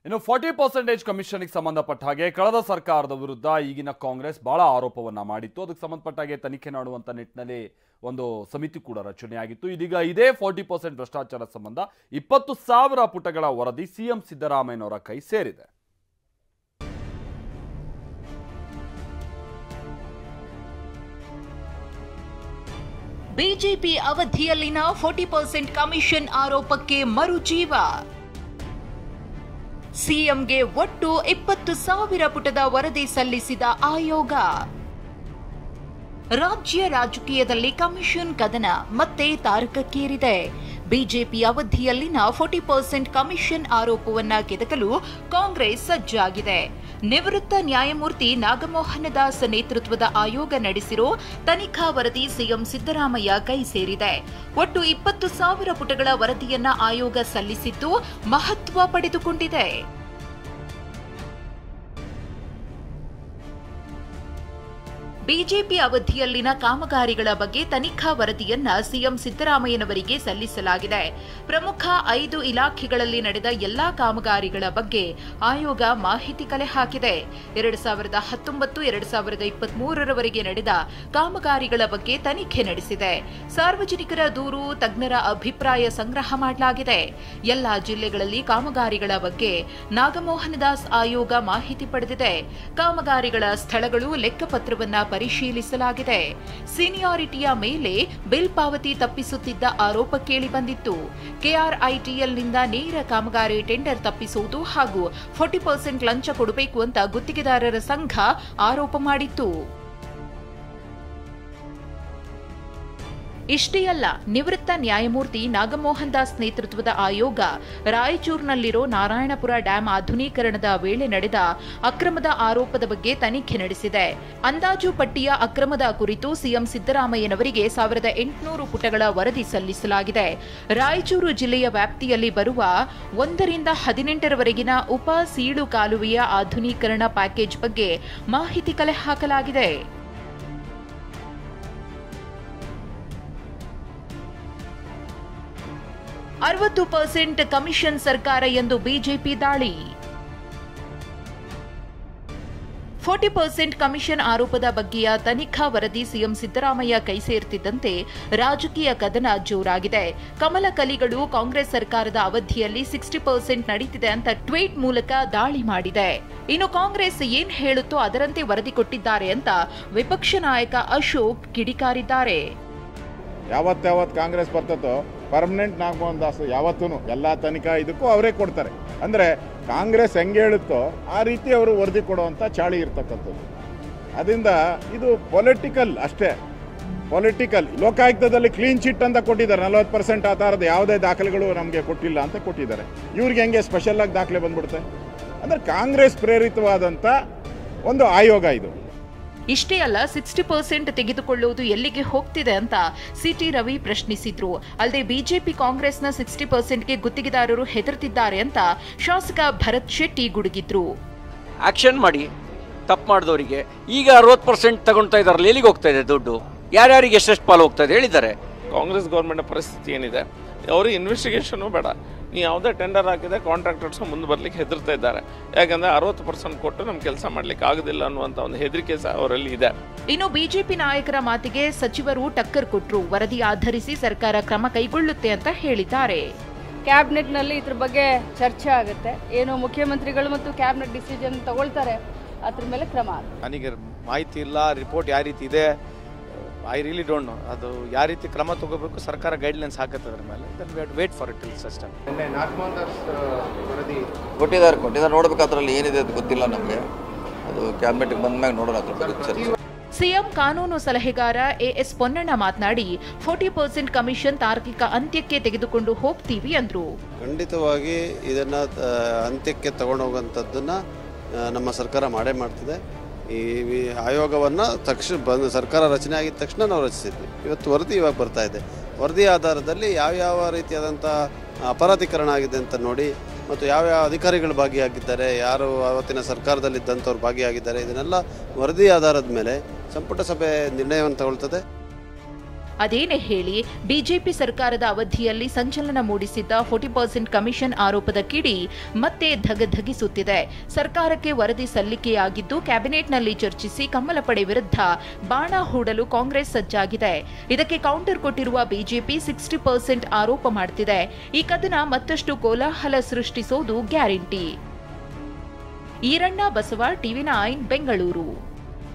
ಇನ್ನು 40% ಕಮಿಷನ್ಗೆ ಸಂಬಂಧಪಟ್ಟ ಹಾಗೆ ಕಳೆದ ಸರ್ಕಾರದ ವಿರುದ್ಧ ಈಗಿನ ಕಾಂಗ್ರೆಸ್ ಬಹಳ ಆರೋಪವನ್ನ ಮಾಡಿತ್ತು. ಅದಕ್ಕೆ ಸಂಬಂಧಪಟ್ಟ ಹಾಗೆ ತನಿಖೆ ಮಾಡುವಂತ ನಿಟ್ಟಿನಲ್ಲಿ ಒಂದು ಸಮಿತಿ ಕೂಡ ರಚನೆಯಾಗಿತ್ತು. ಇದೀಗ ಇದೇ 40% ಭ್ರಷ್ಟಾಚಾರ ಸಂಬಂಧ 20,000 ಪುಟಗಳ ವರದಿ ಸಿಎಂ ಸಿದ್ದರಾಮಯ್ಯನವರ ಕೈ ಸೇರಿದೆ. ಬಿಜೆಪಿ ಅವಧಿಯಲ್ಲಿನ 40% ಕಮಿಷನ್ ಆರೋಪಕ್ಕೆ ಮರುಜೀವ. ಸಿಎಂಗೆ ಒಟ್ಟು 20,000 ಪುಟದ ವರದಿ ಸಲ್ಲಿಸಿದ ಆಯೋಗ. ರಾಜ್ಯ ರಾಜಕೀಯದಲ್ಲಿ ಕಮಿಷನ್ ಕದನ ಮತ್ತೆ ತಾರಕಕ್ಕೇರಿದೆ. ಬಿಜೆಪಿ ಅವಧಿಯಲ್ಲಿನ 40% ಕಮಿಷನ್ ಆರೋಪವನ್ನ ಕೆದಕಲು ಕಾಂಗ್ರೆಸ್ ಸಜ್ಜಾಗಿದೆ. ನಿವೃತ್ತ ನ್ಯಾಯಮೂರ್ತಿ ನಾಗಮೋಹನ ದಾಸ್ ನೇತೃತ್ವದ ಆಯೋಗ ನಡೆಸಿರೋ ತನಿಖಾ ವರದಿ ಸಿಎಂ ಸಿದ್ದರಾಮಯ್ಯ ಕೈ ಸೇರಿದೆ. ಒಟ್ಟು 20,000 ಪುಟಗಳ ವರದಿಯನ್ನ ಆಯೋಗ ಸಲ್ಲಿಸಿದ್ದು ಮಹತ್ವ ಪಡೆದುಕೊಂಡಿದೆ. ಬಿಜೆಪಿ ಅವಧಿಯಲ್ಲಿನ ಕಾಮಗಾರಿಗಳ ಬಗ್ಗೆ ತನಿಖಾ ವರದಿಯನ್ನ ಸಿಎಂ ಸಿದ್ದರಾಮಯ್ಯನವರಿಗೆ ಸಲ್ಲಿಸಲಾಗಿದೆ. ಪ್ರಮುಖ 5 ಇಲಾಖೆಗಳಲ್ಲಿ ನಡೆದ ಎಲ್ಲಾ ಕಾಮಗಾರಿಗಳ ಬಗ್ಗೆ ಆಯೋಗ ಮಾಹಿತಿ ಕಲೆ ಹಾಕಿದೆ. 2019-2023 ನಡೆದ ಕಾಮಗಾರಿಗಳ ಬಗ್ಗೆ ತನಿಖೆ ನಡೆಸಿದೆ. ಸಾರ್ವಜನಿಕರ ದೂರು, ತಜ್ಞರ ಅಭಿಪ್ರಾಯ ಸಂಗ್ರಹ ಮಾಡಲಾಗಿದೆ. ಎಲ್ಲಾ ಜಿಲ್ಲೆಗಳಲ್ಲಿ ಕಾಮಗಾರಿಗಳ ಬಗ್ಗೆ ನಾಗಮೋಹನ ದಾಸ್ ಆಯೋಗ ಮಾಹಿತಿ ಪಡೆದಿದೆ. ಕಾಮಗಾರಿಗಳ ಸ್ಥಳಗಳು, ಲೆಕ್ಕಪತ್ರವನ್ನ ಪರಿಶೀಲಿಸಲಾಗಿದೆ. ಸೀನಿಯಾರಿಟಿಯ ಮೇಲೆ ಬಿಲ್ ಪಾವತಿ ತಪ್ಪಿಸುತ್ತಿದ್ದ ಆರೋಪ ಕೇಳಿ ಬಂದಿತ್ತು. ಕೆಆರ್ಐಟಿಎಲ್ನಿಂದ ನೇರ ಕಾಮಗಾರಿ ಟೆಂಡರ್ ತಪ್ಪಿಸುವುದು ಹಾಗೂ 40% ಲಂಚ ಕೊಡಬೇಕು ಅಂತ ಗುತ್ತಿಗೆದಾರರ ಸಂಘ ಆರೋಪ ಮಾಡಿತ್ತು. ಇಷ್ಟೇ ಅಲ್ಲ, ನಿವೃತ್ತ ನ್ಯಾಯಮೂರ್ತಿ ನಾಗಮೋಹನ್ ದಾಸ್ ನೇತೃತ್ವದ ಆಯೋಗ ರಾಯಚೂರಿನಲ್ಲಿರೋ ನಾರಾಯಣಪುರ ಡ್ಯಾಂ ಆಧುನೀಕರಣದ ವೇಳೆ ನಡೆದ ಅಕ್ರಮದ ಆರೋಪದ ಬಗ್ಗೆ ತನಿಖೆ ನಡೆಸಿದೆ. ಅಂದಾಜು ಪಟ್ಟಿಯ ಅಕ್ರಮದ ಕುರಿತು ಸಿಎಂ ಸಿದ್ದರಾಮಯ್ಯನವರಿಗೆ 1,800 ಪುಟಗಳ ವರದಿ ಸಲ್ಲಿಸಲಾಗಿದೆ. ರಾಯಚೂರು ಜಿಲ್ಲೆಯ ವ್ಯಾಪ್ತಿಯಲ್ಲಿ ಬರುವ 1ರಿಂದ 18ರವರೆಗಿನ ಉಪ ಸೀಳು ಕಾಲುವೆಯ ಆಧುನೀಕರಣ ಪ್ಯಾಕೇಜ್ ಬಗ್ಗೆ ಮಾಹಿತಿ ಕಲೆ ಹಾಕಲಾಗಿದೆ. 60% ಕಮಿಷನ್ ಸರ್ಕಾರ ಎಂದು ಬಿಜೆಪಿ ದಾಳಿ. 40% ಕಮಿಷನ್ ಆರೋಪದ ಬಗ್ಗೆಯ ತನಿಖಾ ವರದಿ ಸಿಎಂ ಸಿದ್ದರಾಮಯ್ಯ ಕೈ ಸೇರ್ತಿದ್ದಂತೆ ರಾಜಕೀಯ ಕದನ ಜೋರಾಗಿದೆ. ಕಮಲ ಕಲಿಗಳು ಕಾಂಗ್ರೆಸ್ ಸರ್ಕಾರದ ಅವಧಿಯಲ್ಲಿ 60% ನಡೀತಿದೆ ಅಂತ ಟ್ವೀಟ್ ಮೂಲಕ ದಾಳಿ ಮಾಡಿದೆ. ಇನ್ನು ಕಾಂಗ್ರೆಸ್ ಏನ್ ಹೇಳುತ್ತೋ ಅದರಂತೆ ವರದಿ ಕೊಟ್ಟಿದ್ದಾರೆ ಅಂತ ವಿಪಕ್ಷ ನಾಯಕ ಅಶೋಕ್ ಕಿಡಿಕಾರಿದ್ದಾರೆ. ಯಾವತ್ತು ಕಾಂಗ್ರೆಸ್ ಬರ್ತದೋ ಪರ್ಮನೆಂಟ್ ನಾಗಮೋಹನ್ ದಾಸ್ ಯಾವತ್ತೂ ಎಲ್ಲ ತನಿಖಾ ಇದಕ್ಕೂ ಅವರೇ ಕೊಡ್ತಾರೆ. ಅಂದರೆ ಕಾಂಗ್ರೆಸ್ ಹೆಂಗೆ ಹೇಳುತ್ತೋ ಆ ರೀತಿ ಅವರು ವರದಿ ಕೊಡುವಂಥ ಚಾಳಿ ಇರ್ತಕ್ಕಂಥದ್ದು. ಅದರಿಂದ ಇದು ಪೊಲಿಟಿಕಲ್ ಅಷ್ಟೇ, ಪೊಲಿಟಿಕಲ್. ಲೋಕಾಯುಕ್ತದಲ್ಲಿ ಕ್ಲೀನ್ ಚಿಟ್ ಅಂತ ಕೊಟ್ಟಿದ್ದಾರೆ. 40% ಆ ಥರದ ಯಾವುದೇ ದಾಖಲೆಗಳು ನಮಗೆ ಕೊಟ್ಟಿಲ್ಲ ಅಂತ ಕೊಟ್ಟಿದ್ದಾರೆ. ಇವ್ರಿಗೆ ಹೆಂಗೆ ಸ್ಪೆಷಲಾಗಿ ದಾಖಲೆ ಬಂದ್ಬಿಡುತ್ತೆ? ಅಂದರೆ ಕಾಂಗ್ರೆಸ್ ಪ್ರೇರಿತವಾದಂಥ ಒಂದು ಆಯೋಗ ಇದು. ಇಷ್ಟೇ ಅಲ್ಲ, 60% ತೆಗೆದುಕೊಳ್ಳುವುದು ಎಲ್ಲಿಗೆ ಹೋಗ್ತಿದೆ ಅಂತ ಸಿಟಿ ರವಿ ಪ್ರಶ್ನಿಸಿದ್ರು. ಅಲ್ಲದೆ ಬಿಜೆಪಿ ಕಾಂಗ್ರೆಸ್ನ 60%ಗೆ ಗುತ್ತಿಗೆದಾರರು ಹೆದರ್ತಿದ್ದಾರೆ ಅಂತ ಶಾಸಕ ಭರತ್ ಶೆಟ್ಟಿ ಗುಡುಗಿದ್ರು. ಆಕ್ಷನ್ ಮಾಡಿ ತಪ್ಪು ಮಾಡಿದವರಿಗೆ ಈಗ 60% ತಗೊಳ್ತಾ ಇದಾರಲ್ಲ, ಎಲ್ಲಿಗೆ ಹೋಗ್ತಾ ಇದೆ ದುಡ್ಡು? ಯಾರ್ಯಾರಿಗೆ ಎಷ್ಟೆಷ್ಟು ಪಾಲು ಹೋಗ್ತಾ ಇದೆ ಹೇಳಿದ್ದಾರೆ. ಕಾಂಗ್ರೆಸ್ ಗೌರ್ಮೆಂಟ್ ಪರಿಸ್ಥಿತಿ ಏನಿದೆ, ಅವ್ರಿಗೆ ಇನ್ವೆಸ್ಟಿಗೇಷನು ಬೇಡ. ನೀವು ಯಾವುದೇ ಟೆಂಡರ್ ಹಾಕಿದೆ ಕಾಂಟ್ರಾಕ್ಟರ್ಸ್ ಮುಂದೆ ಬರ್ಲಿಕ್ಕೆ ಹೆದರ್ತಾ ಇದ್ದಾರೆ. ಯಾಕಂದ್ರೆ 60% ಕೊಟ್ಟು ನಮ್ಮ ಕೆಲಸ ಮಾಡ್ಲಿಕ್ಕೆ ಆಗೋದಿಲ್ಲ ಅನ್ನುವಂಥ ಒಂದು ಹೆದರಿಕೆ ಸಹ ಅವರಲ್ಲಿ ಇದೆ. ಇನ್ನು ಬಿಜೆಪಿ ನಾಯಕರ ಮಾತಿಗೆ ಸಚಿವರು ಟಕ್ಕರ್ ಕೊಟ್ಟರು. ವರದಿ ಆಧರಿಸಿ ಸರ್ಕಾರ ಕ್ರಮ ಕೈಗೊಳ್ಳುತ್ತೆ ಅಂತ ಹೇಳಿದ್ದಾರೆ. ಕ್ಯಾಬಿನೆಟ್ನಲ್ಲಿ ಇದ್ರ ಬಗ್ಗೆ ಚರ್ಚೆ ಆಗುತ್ತೆ. ಏನು ಮುಖ್ಯಮಂತ್ರಿಗಳು ಮತ್ತು ಕ್ಯಾಬಿನೆಟ್ ಡಿಸಿಷನ್ ತಗೊಳ್ತಾರೆ, ಅದ್ರ ಮೇಲೆ ಕ್ರಮ ಆಗುತ್ತೆ. ನನಗೆ ಮಾಹಿತಿ ಇಲ್ಲ, ರಿಪೋರ್ಟ್ ಯಾವ ರೀತಿ ಇದೆ, ಐ ರಿಯಲಿ ಡೋಂಟ್ ನೋ. ಅದು ಯಾವ ರೀತಿ ಕ್ರಮ ತಗೋಬೇಕು, ಸರ್ಕಾರ ಗೈಡ್ಲೈನ್ಸ್ ಹಾಕತ್ತೆ ಅದ್ರ ಮೇಲೆ. Then we have to wait for it till system. Nagamohan Das ವರದಿ ಕೊಟ್ಟಿದ್ದಾರೆ, ನೋಡ್ಬೇಕು ಅದರಲ್ಲಿ ಏನಿದೆ ಅದು ಗೊತ್ತಿಲ್ಲ ನಮಗೆ. ಅದು ಕ್ಯಾಬಿನೆಟ್ಗೆ ಬಂದ ಮ್ಯಾಗ ನೋಡೋಣ ಅದ್ರ ಬಗ್ಗೆ ಚರ್ಚೆ. ಸಿಎಂ ಕಾನೂನು ಸಲಹೆಗಾರ ಎಎಸ್ ಪೊನ್ನಣ್ಣ ಮಾತನಾಡಿ 40% ಕಮಿಷನ್ ತಾರ್ಕಿಕ ಅಂತ್ಯಕ್ಕೆ ತೆಗೆದುಕೊಂಡು ಹೋಗ್ತೀವಿ ಅಂದ್ರು. ಖಂಡಿತವಾಗಿ ಇದನ್ನ ಅಂತ್ಯಕ್ಕೆ ತಗೊಂಡು ಹೋಗುವಂಥದ್ದನ್ನ ನಮ್ಮ ಸರ್ಕಾರ ಮಾಡೇ ಮಾಡ್ತಿದೆ. ಈ ಆಯೋಗವನ್ನು ಸರ್ಕಾರ ರಚನೆ ಆಗಿದ ತಕ್ಷಣ ನಾವು ರಚಿಸಿದ್ವಿ. ಇವತ್ತು ವರದಿ ಇವಾಗ ಬರ್ತಾ ಇದೆ. ವರದಿ ಆಧಾರದಲ್ಲಿ ಯಾವ್ಯಾವ ರೀತಿಯಾದಂಥ ಅಪರಾಧೀಕರಣ ಆಗಿದೆ ಅಂತ ನೋಡಿ, ಮತ್ತು ಯಾವ್ಯಾವ ಅಧಿಕಾರಿಗಳು ಭಾಗಿಯಾಗಿದ್ದಾರೆ, ಯಾರು ಅವತ್ತಿನ ಸರ್ಕಾರದಲ್ಲಿದ್ದಂಥವ್ರು ಭಾಗಿಯಾಗಿದ್ದಾರೆ, ಇದನ್ನೆಲ್ಲ ವರದಿ ಆಧಾರದ ಮೇಲೆ ಸಂಪುಟ ಸಭೆ ನಿರ್ಣಯವನ್ನು ತಗೊಳ್ತದೆ. ಅದೇನೇ ಹೇಳಿ ಬಿಜೆಪಿ ಸರ್ಕಾರದ ಅವಧಿಯಲ್ಲಿ ಸಂಚಲನ ಮೂಡಿಸಿದ್ದ 40% ಕಮಿಷನ್ ಆರೋಪದ ಕಿಡಿ ಮತ್ತೆ ಧಗಧಗಿಸುತ್ತಿದೆ. ಸರ್ಕಾರಕ್ಕೆ ವರದಿ ಸಲ್ಲಿಕೆಯಾಗಿದ್ದು ಕ್ಯಾಬಿನೆಟ್ನಲ್ಲಿ ಚರ್ಚಿಸಿ ಕಮಲ ಪಡೆ ವಿರುದ್ಧ ಬಾಣ ಹೂಡಲು ಕಾಂಗ್ರೆಸ್ ಸಜ್ಜಾಗಿದೆ. ಇದಕ್ಕೆ ಕೌಂಟರ್ ಕೊಟ್ಟಿರುವ ಬಿಜೆಪಿ 60% ಆರೋಪ ಮಾಡುತ್ತಿದೆ. ಈ ಕದನ ಮತ್ತಷ್ಟು ಕೋಲಾಹಲ ಸೃಷ್ಟಿಸೋದು ಗ್ಯಾರಂಟಿ. ಈರಣ್ಣ ಬಸವ, ಟಿವಿ9 ಬೆಂಗಳೂರು.